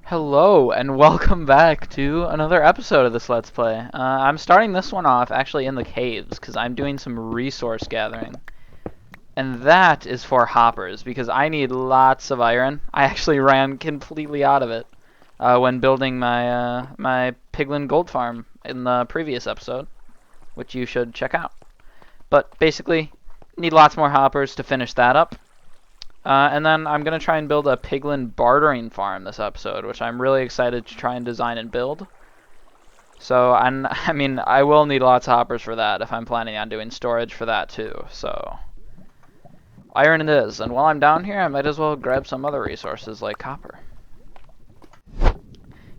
Hello and welcome back to another episode of this Let's Play. I'm starting this one off actually in the caves because I'm doing some resource gathering. And that is for hoppers because I need lots of iron. I actually ran completely out of it when building my piglin gold farm in the previous episode, which you should check out. But basically, need lots more hoppers to finish that up. And then I'm going to try and build a piglin bartering farm this episode, which I'm really excited to try and design and build. So, I mean, I will need lots of hoppers for that if I'm planning on doing storage for that too. So, iron it is. And while I'm down here, I might as well grab some other resources like copper.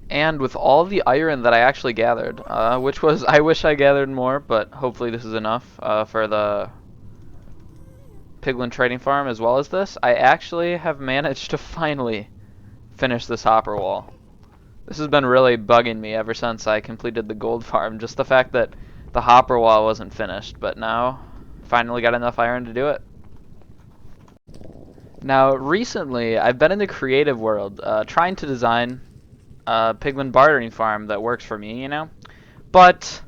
And with all the iron that I actually gathered, which was, I wish I gathered more, but hopefully this is enough for the piglin trading farm as well as this, I actually have managed to finally finish this hopper wall. This has been really bugging me ever since I completed the gold farm, just the fact that the hopper wall wasn't finished, but now finally got enough iron to do it. Now recently I've been in the creative world trying to design a piglin bartering farm that works for me, you know? But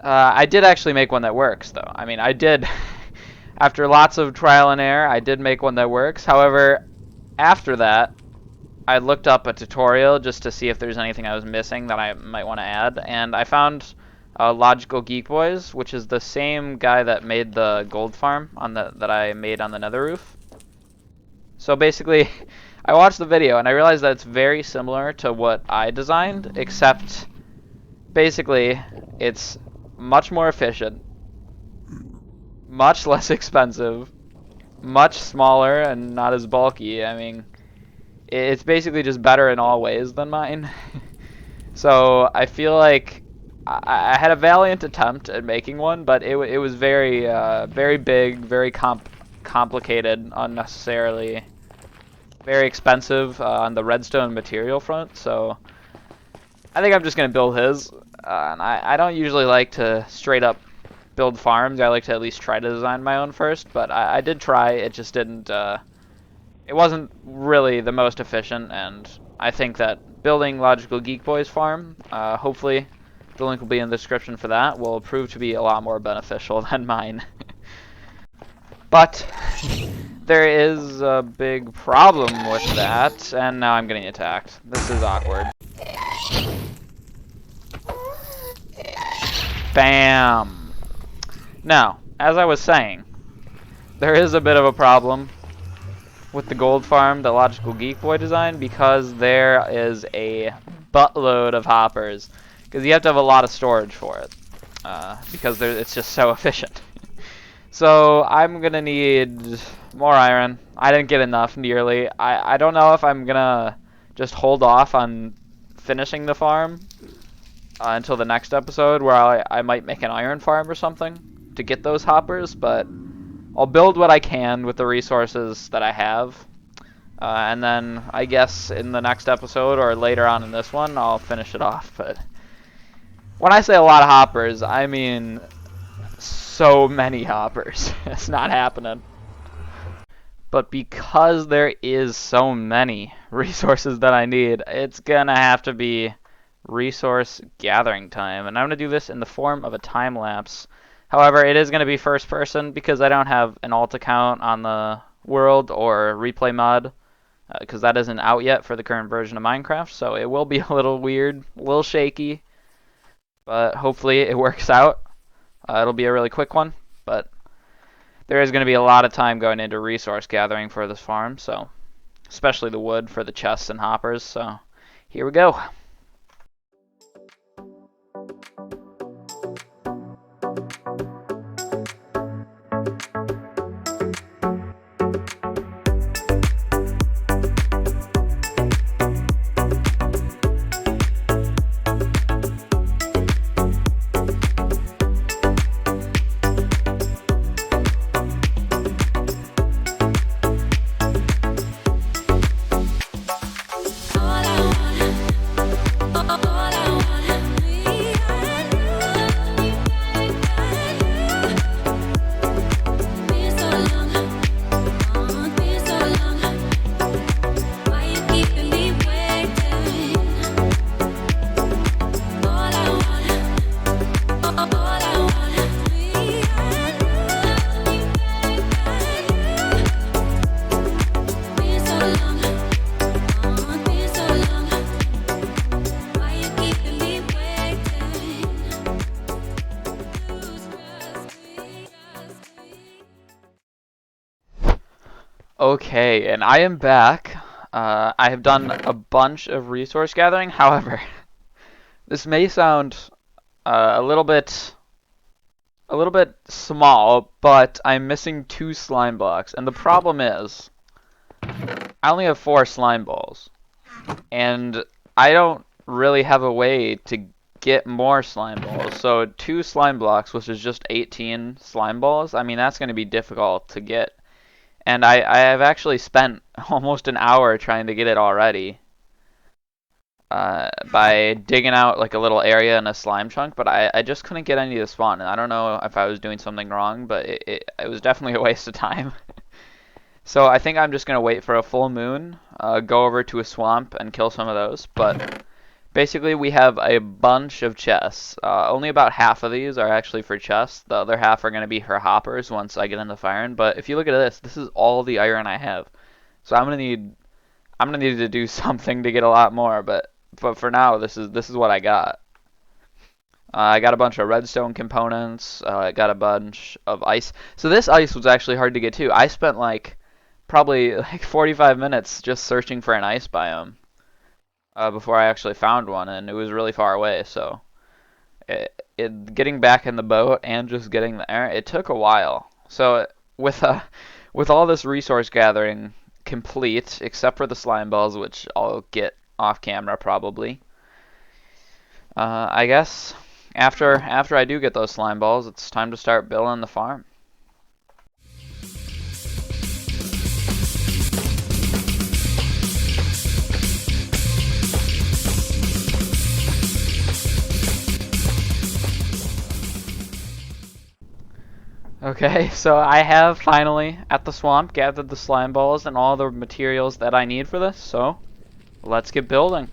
I did actually make one that works though. I mean, I did after lots of trial and error, I did make one that works. However, after that, I looked up a tutorial just to see if there's anything I was missing that I might want to add, and I found Logical Geek Boys, which is the same guy that made the gold farm on that I made on the nether roof. So basically, I watched the video and I realized that it's very similar to what I designed, except basically it's much more efficient, much less expensive, much smaller, and not as bulky. I mean, it's basically just better in all ways than mine. So I feel like I had a valiant attempt at making one, but it was very very big, very complicated, unnecessarily very expensive on the redstone material front. So I think I'm just gonna build his. And I don't usually like to straight up build farms. I like to at least try to design my own first, but I did try. It just didn't. It wasn't really the most efficient, and I think that building Logical Geek Boy's farm, hopefully the link will be in the description for that, will prove to be a lot more beneficial than mine. But there is a big problem with that, and now I'm getting attacked. This is awkward. Bam! Now, as I was saying, there is a bit of a problem with the gold farm that Logical Geek Boy designed because there is a buttload of hoppers. Because you have to have a lot of storage for it. Because it's just so efficient. So I'm going to need more iron. I didn't get enough nearly. I don't know if I'm going to just hold off on finishing the farm until the next episode where I might make an iron farm or something to get those hoppers, but I'll build what I can with the resources that I have, and then I guess in the next episode or later on in this one, I'll finish it off. But when I say a lot of hoppers, I mean so many hoppers. It's not happening. But because there is so many resources that I need, it's gonna have to be resource gathering time, and I'm gonna do this in the form of a time lapse. However, it is going to be first person because I don't have an alt account on the world or replay mod because that isn't out yet for the current version of Minecraft, so it will be a little weird, a little shaky, but hopefully it works out. It'll be a really quick one, but there is going to be a lot of time going into resource gathering for this farm, so especially the wood for the chests and hoppers, so here we go. Okay, and I am back. I have done a bunch of resource gathering. However, this may sound a little bit small, but I'm missing 2 slime blocks, and the problem is I only have 4 slime balls, and I don't really have a way to get more slime balls. So 2 slime blocks, which is just 18 slime balls. I mean, that's going to be difficult to get. And I have actually spent almost an hour trying to get it already by digging out like a little area in a slime chunk, but I just couldn't get any to spawn. And I don't know if I was doing something wrong, but it was definitely a waste of time. So I think I'm just going to wait for a full moon, go over to a swamp and kill some of those. But basically we have a bunch of chests. Only about half of these are actually for chests. The other half are going to be for hoppers once I get into firing. But if you look at this is all the iron I have. So I'm gonna need to do something to get a lot more. But for now, this is what I got. I got a bunch of redstone components. I got a bunch of ice. So this ice was actually hard to get too. I spent probably 45 minutes just searching for an ice biome before I actually found one, and it was really far away. So getting back in the boat and just getting there, it took a while. So with with all this resource gathering complete, except for the slime balls, which I'll get off camera probably. I guess after I do get those slime balls, it's time to start building the farm. Okay, so I have finally, at the swamp, gathered the slime balls and all the materials that I need for this, so let's get building.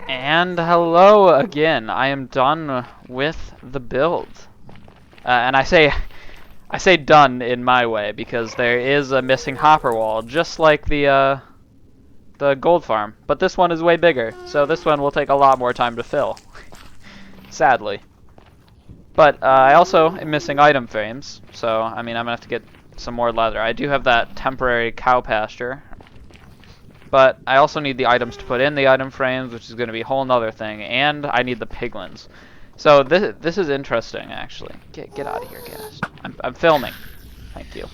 And hello again, I am done with the build. And I say done in my way because there is a missing hopper wall, just like the gold farm. But this one is way bigger, so this one will take a lot more time to fill, sadly. But I also am missing item frames, so I mean I'm gonna have to get some more leather. I do have that temporary cow pasture, but I also need the items to put in the item frames, which is gonna be a whole nother thing, and I need the piglins. So this is interesting, actually. Get out of here, guest. I'm filming. Thank you.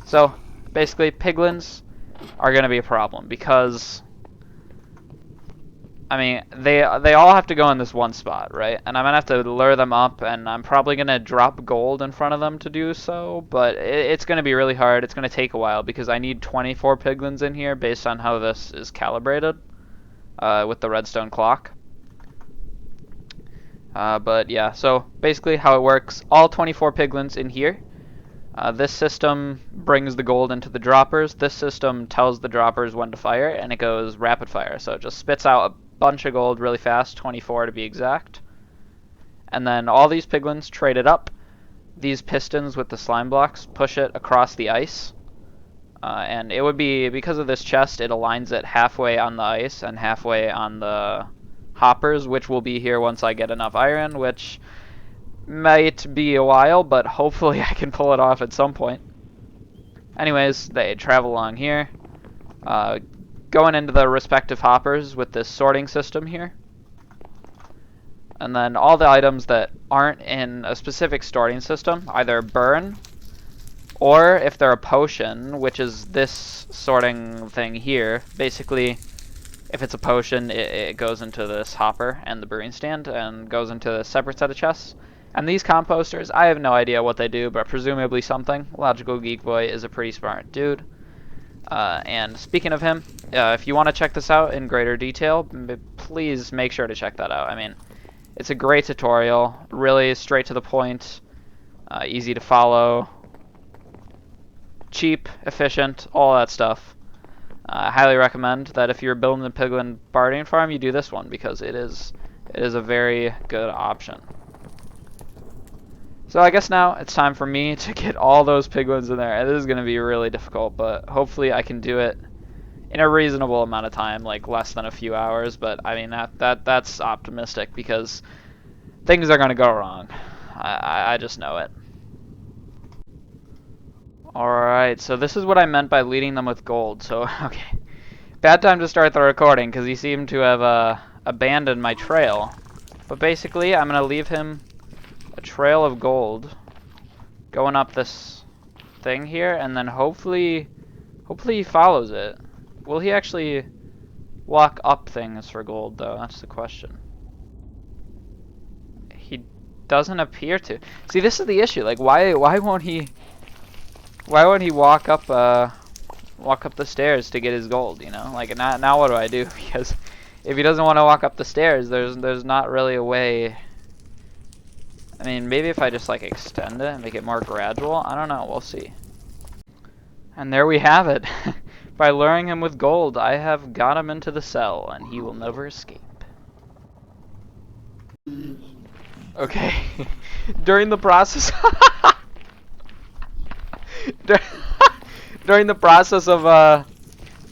So basically, piglins are gonna be a problem because I mean they all have to go in this one spot, right? And I'm gonna have to lure them up, and I'm probably gonna drop gold in front of them to do so. But it's gonna be really hard. It's gonna take a while because I need 24 piglins in here based on how this is calibrated with the redstone clock. But yeah, so basically how it works, all 24 piglins in here. This system brings the gold into the droppers. This system tells the droppers when to fire, and it goes rapid fire. So it just spits out a bunch of gold really fast, 24 to be exact. And then all these piglins trade it up. These pistons with the slime blocks push it across the ice. And it would be, because of this chest, it aligns it halfway on the ice and halfway on the hoppers, which will be here once I get enough iron, which might be a while, but hopefully I can pull it off at some point. Anyways, they travel along here, going into the respective hoppers with this sorting system here. And then all the items that aren't in a specific sorting system either burn, or if they're a potion, which is this sorting thing here, basically if it's a potion, it goes into this hopper and the brewing stand and goes into a separate set of chests. And these composters, I have no idea what they do, but presumably something. Logical Geek Boy is a pretty smart dude. And speaking of him, if you want to check this out in greater detail, please make sure to check that out. I mean, it's a great tutorial, really straight to the point, easy to follow, cheap, efficient, all that stuff. I highly recommend that if you're building the Piglin Bartering Farm, you do this one because it is a very good option. So I guess now it's time for me to get all those piglins in there. This is going to be really difficult, but hopefully I can do it in a reasonable amount of time, like less than a few hours. But I mean that's optimistic because things are gonna go wrong. I just know it. Alright, so this is what I meant by leading them with gold. So, okay. Bad time to start the recording, because he seemed to have abandoned my trail. But basically, I'm going to leave him a trail of gold going up this thing here, and then hopefully he follows it. Will he actually walk up things for gold, though? That's the question. He doesn't appear to. See, this is the issue. Like, why won't he walk up the stairs to get his gold, you know? Like, now what do I do? Because if he doesn't want to walk up the stairs, there's not really a way. I mean, maybe if I just like extend it and make it more gradual. I don't know. We'll see. And there we have it. By luring him with gold, I have got him into the cell, and he will never escape. Okay. During the process during the process of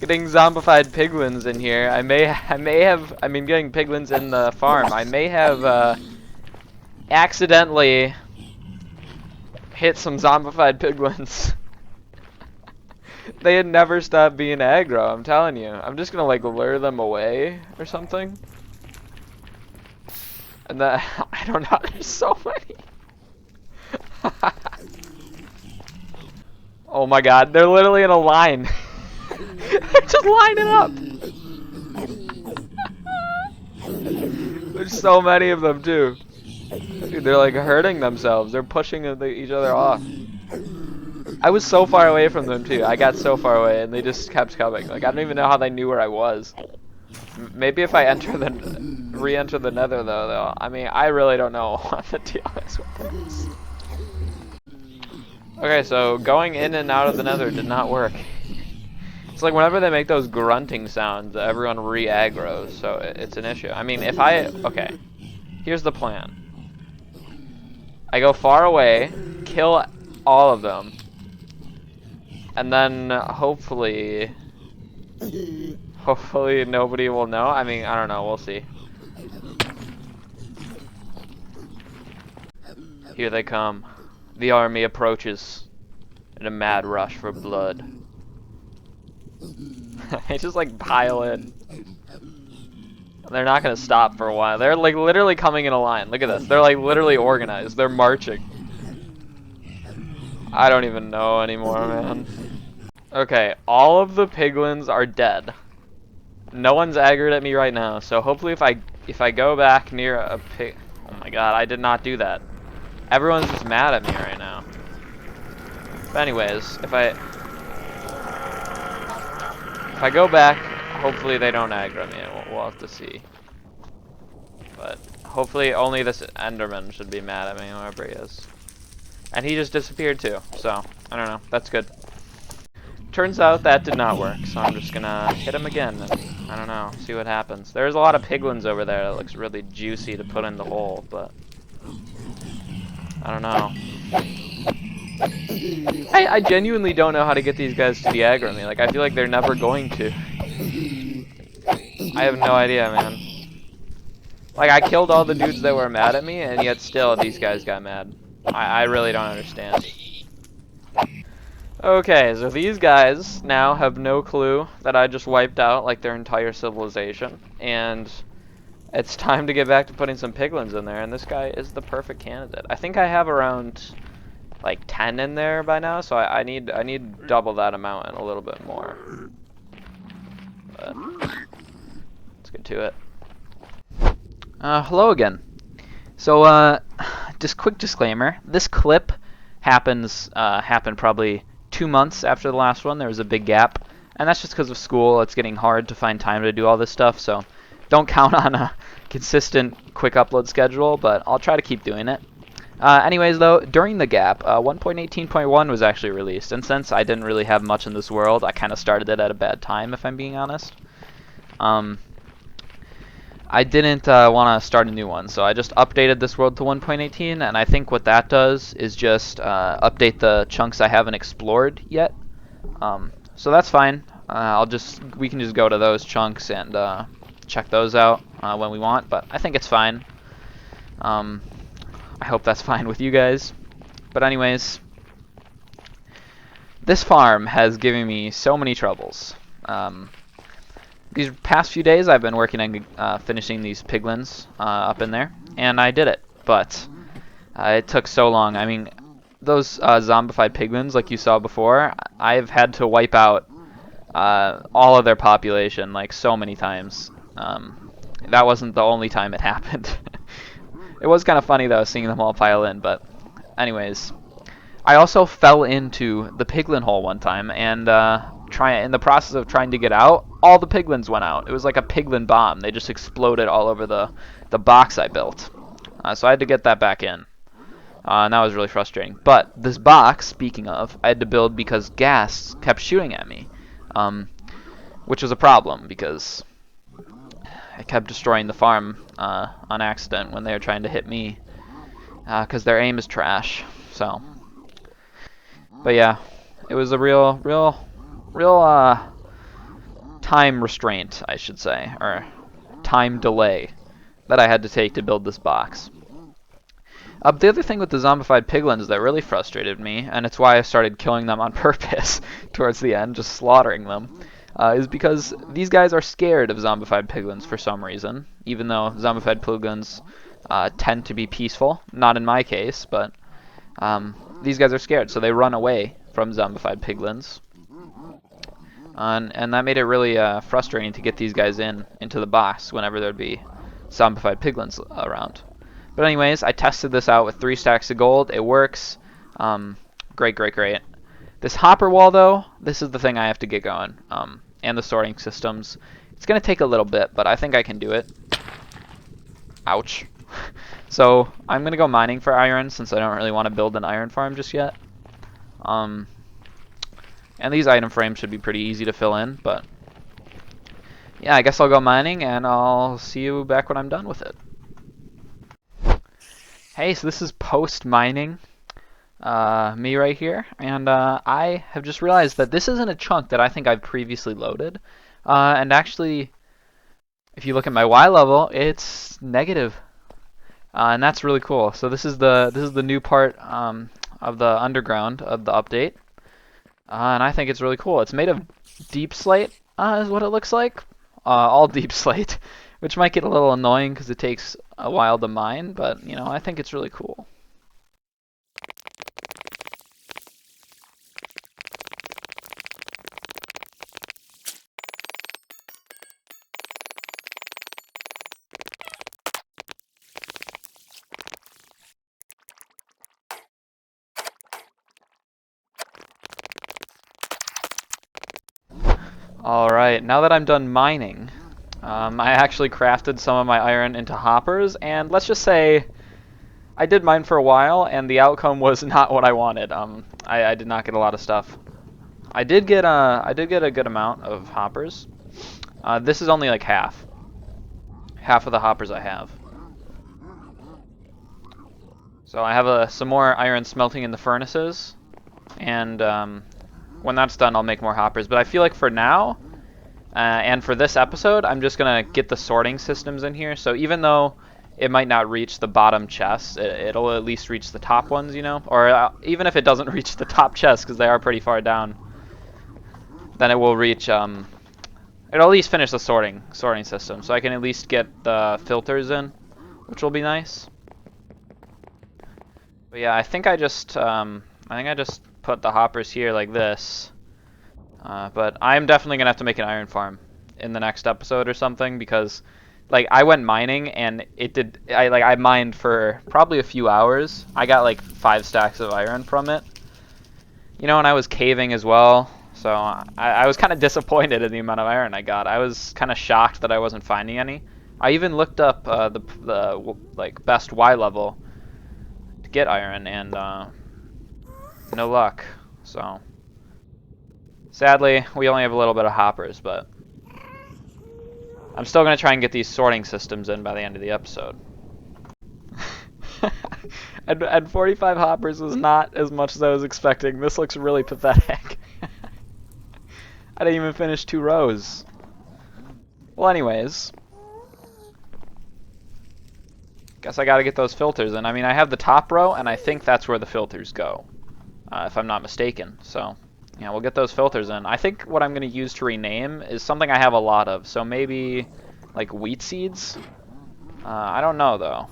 getting zombified piglins in here, I mean getting piglins in the farm, I may have accidentally hit some zombified piglins. They had never stopped being aggro, I'm telling you. I'm just gonna like lure them away or something. And that, I don't know, there's so many. Oh my god, they're literally in a line. They're just lining up. There's so many of them too. Dude, they're like hurting themselves. They're pushing each other off. I was so far away from them too. I got so far away and they just kept coming. Like, I don't even know how they knew where I was. Maybe if I re-enter the nether though, I mean, I really don't know what the deal is with this. Okay, so going in and out of the nether did not work. It's like whenever they make those grunting sounds, everyone re-aggroes, so it's an issue. I mean, okay, here's the plan. I go far away, kill all of them, and then hopefully nobody will know. I mean, I don't know, we'll see. Here they come. The army approaches in a mad rush for blood. They just like pile in. They're not gonna stop for a while. They're like literally coming in a line. Look at this. They're like literally organized. They're marching. I don't even know anymore, man. Okay, all of the piglins are dead. No one's aggroed at me right now, so hopefully if I go back near a pig. Oh my god, I did not do that. Everyone's just mad at me right now. But anyways, if I go back, hopefully they don't aggro me. We'll have to see. But hopefully only this Enderman should be mad at me, whoever he is. And he just disappeared too, so I don't know. That's good. Turns out that did not work, so I'm just gonna hit him again and I don't know, see what happens. There's a lot of piglins over there that looks really juicy to put in the hole, but I don't know. I genuinely don't know how to get these guys to de-aggro me. Like, I feel like they're never going to. I have no idea, man. Like, I killed all the dudes that were mad at me, and yet still these guys got mad. I really don't understand. Okay, so these guys now have no clue that I just wiped out, like, their entire civilization. And it's time to get back to putting some piglins in there, and this guy is the perfect candidate. I think I have around like 10 in there by now, so I need double that amount and a little bit more. But let's get to it. Hello again. So just quick disclaimer: this clip happened probably 2 months after the last one. There was a big gap, and that's just because of school. It's getting hard to find time to do all this stuff, so don't count on a consistent quick upload schedule, but I'll try to keep doing it. Anyways, though, during the gap, 1.18.1 was actually released, and since I didn't really have much in this world, I kind of started it at a bad time, if I'm being honest. I didn't want to start a new one, so I just updated this world to 1.18, and I think what that does is just update the chunks I haven't explored yet. So that's fine. we can just go to those chunks and check those out when we want, but I think it's fine. I hope that's fine with you guys. But anyways, this farm has given me so many troubles. These past few days I've been working on finishing these piglins up in there, and I did it, but it took so long. I mean, those zombified piglins, like you saw before, I've had to wipe out all of their population like so many times. That wasn't the only time it happened. It was kind of funny though, seeing them all pile in, but anyways. I also fell into the piglin hole one time, and in the process of trying to get out, all the piglins went out. It was like a piglin bomb. They just exploded all over the box I built. So I had to get that back in. And that was really frustrating. But this box, speaking of, I had to build because gas kept shooting at me, which was a problem because I kept destroying the farm on accident when they were trying to hit me because their aim is trash. So, but yeah, it was a real time restraint, I should say, or time delay that I had to take to build this box. The other thing with the zombified piglins that really frustrated me, and it's why I started killing them on purpose towards the end, just slaughtering them, is because these guys are scared of zombified piglins for some reason, even though zombified piglins tend to be peaceful. Not in my case, but these guys are scared, so they run away from zombified piglins. And that made it really frustrating to get these guys into the box whenever there'd be zombified piglins around. But anyways, I tested this out with 3 stacks of gold. It works. Great. This hopper wall, though, this is the thing I have to get going. And the sorting systems. It's going to take a little bit, but I think I can do it. Ouch. So I'm going to go mining for iron since I don't really want to build an iron farm just yet. And these item frames should be pretty easy to fill in, but yeah, I guess I'll go mining and I'll see you back when I'm done with it. Hey, so this is post-mining, me right here, and I have just realized that this isn't a chunk that I think I've previously loaded, and actually, if you look at my Y level, it's negative, and that's really cool. So this is the new part of the underground of the update, and I think it's really cool. It's made of deep slate, is what it looks like, all deep slate. Which might get a little annoying because it takes a while to mine, but, you know, I think it's really cool. Alright, now that I'm done mining, I actually crafted some of my iron into hoppers, and let's just say I did mine for a while, and the outcome was not what I wanted. I did not get a lot of stuff. I did get a good amount of hoppers. This is only like half of the hoppers I have. So I have some more iron smelting in the furnaces, and when that's done, I'll make more hoppers. But I feel like for now, and for this episode, I'm just going to get the sorting systems in here. So even though it might not reach the bottom chest, it'll at least reach the top ones, you know? Or even if it doesn't reach the top chest, because they are pretty far down, then it will reach, it'll at least finish the sorting system. So I can at least get the filters in, which will be nice. But yeah, I think I just put the hoppers here like this. But I'm definitely gonna have to make an iron farm in the next episode or something, because like I went mining and I mined for probably a few hours. I got like 5 stacks of iron from it. You know, and I was caving as well, so I was kind of disappointed in the amount of iron I got. I was kind of shocked that I wasn't finding any. I even looked up the like best Y level to get iron, and no luck. So sadly, we only have a little bit of hoppers, but I'm still going to try and get these sorting systems in by the end of the episode. and 45 hoppers was not as much as I was expecting. This looks really pathetic. I didn't even finish 2 rows. Well, anyways. Guess I gotta get those filters in. I mean, I have the top row, and I think that's where the filters go. If I'm not mistaken. So, yeah, we'll get those filters in. I think what I'm going to use to rename is something I have a lot of. So maybe, like, wheat seeds? I don't know, though.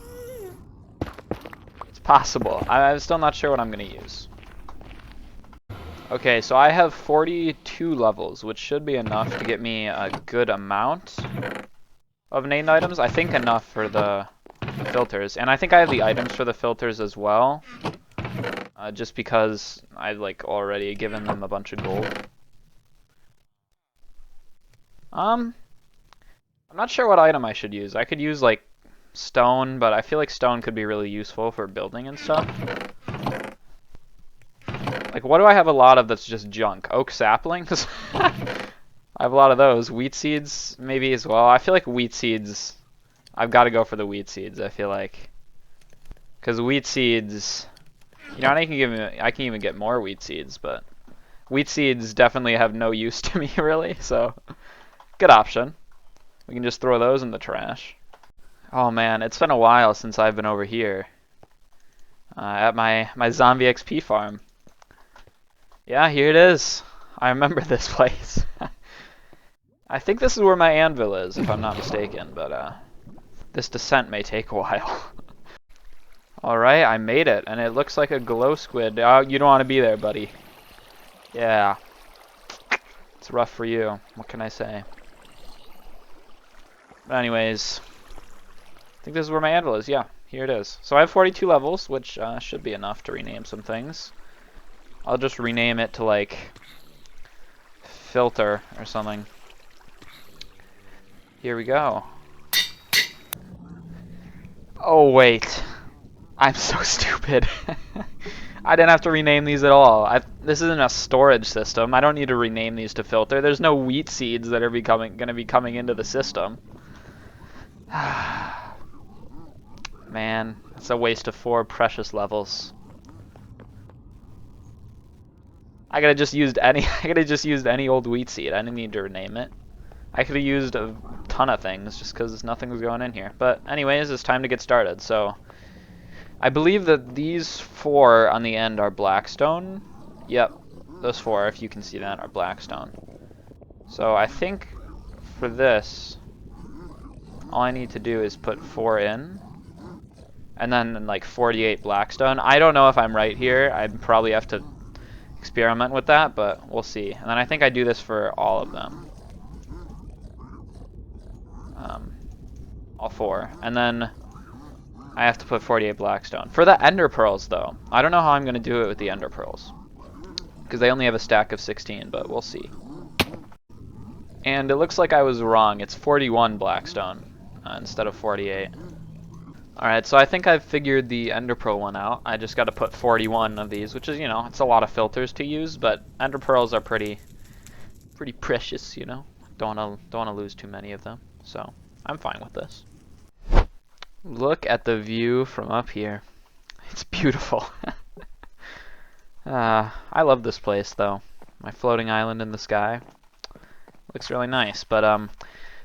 It's possible. I'm still not sure what I'm going to use. Okay, so I have 42 levels, which should be enough to get me a good amount of named items. I think enough for the filters. And I think I have the items for the filters as well. Just because I've like already given them a bunch of gold. I'm not sure what item I should use. I could use like stone, but I feel like stone could be really useful for building and stuff. Like, what do I have a lot of that's just junk? Oak saplings? I have a lot of those. Wheat seeds, maybe as well. I feel like wheat seeds, I've got to go for the wheat seeds, I feel like. Because wheat seeds, you know, I can even get more wheat seeds, but wheat seeds definitely have no use to me, really, so good option. We can just throw those in the trash. Oh man, it's been a while since I've been over here. At my zombie XP farm. Yeah, here it is. I remember this place. I think this is where my anvil is, if I'm not mistaken, but this descent may take a while. Alright, I made it, and it looks like a glow squid. Oh, you don't want to be there, buddy. Yeah. It's rough for you. What can I say? But anyways, I think this is where my anvil is. Yeah, here it is. So I have 42 levels, which should be enough to rename some things. I'll just rename it to, like, filter or something. Here we go. Oh, wait. I'm so stupid. I didn't have to rename these at all. This isn't a storage system. I don't need to rename these to filter. There's no wheat seeds that are going to be coming into the system. Man, it's a waste of 4 precious levels. I could have just used any old wheat seed. I didn't need to rename it. I could have used a ton of things just because nothing was going in here. But anyways, it's time to get started. So I believe that these 4 on the end are blackstone. Yep, those 4, if you can see that, are blackstone. So I think for this, all I need to do is put 4 in, and then like 48 blackstone. I don't know if I'm right here. I'd probably have to experiment with that, but we'll see. And then I think I do this for all of them. All 4. And then I have to put 48 blackstone. For the ender pearls, though, I don't know how I'm going to do it with the ender pearls, because they only have a stack of 16, but we'll see. And it looks like I was wrong. It's 41 blackstone instead of 48. Alright, so I think I've figured the ender pearl one out. I just got to put 41 of these, which is, you know, it's a lot of filters to use, but ender pearls are pretty precious, you know. Don't want to lose too many of them, so I'm fine with this. Look at the view from up here. It's beautiful. I love this place, though. My floating island in the sky. Looks really nice, but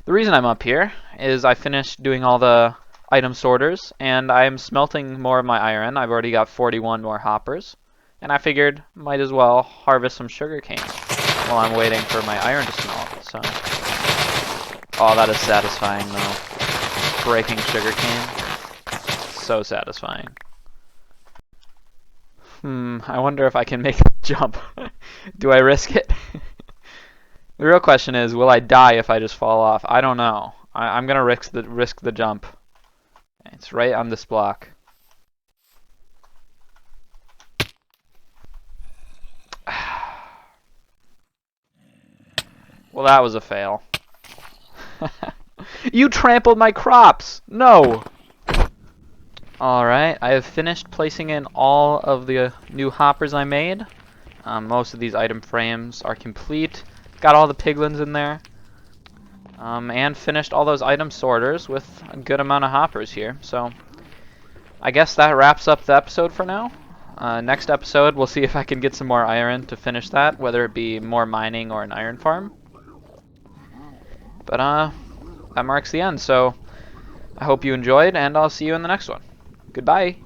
the reason I'm up here is I finished doing all the item sorters, and I'm smelting more of my iron. I've already got 41 more hoppers, and I figured might as well harvest some sugarcane while I'm waiting for my iron to smelt. So, oh, that is satisfying though. Breaking sugarcane, so satisfying. I wonder if I can make the jump. Do I risk it? The real question is, will I die if I just fall off? I don't know. I'm gonna risk the jump. It's right on this block. Well, that was a fail. You trampled my crops! No! Alright, I have finished placing in all of the new hoppers I made. Most of these item frames are complete. Got all the piglins in there. And finished all those item sorters with a good amount of hoppers here. So I guess that wraps up the episode for now. Next episode, we'll see if I can get some more iron to finish that, whether it be more mining or an iron farm. But that marks the end, so I hope you enjoyed, and I'll see you in the next one. Goodbye!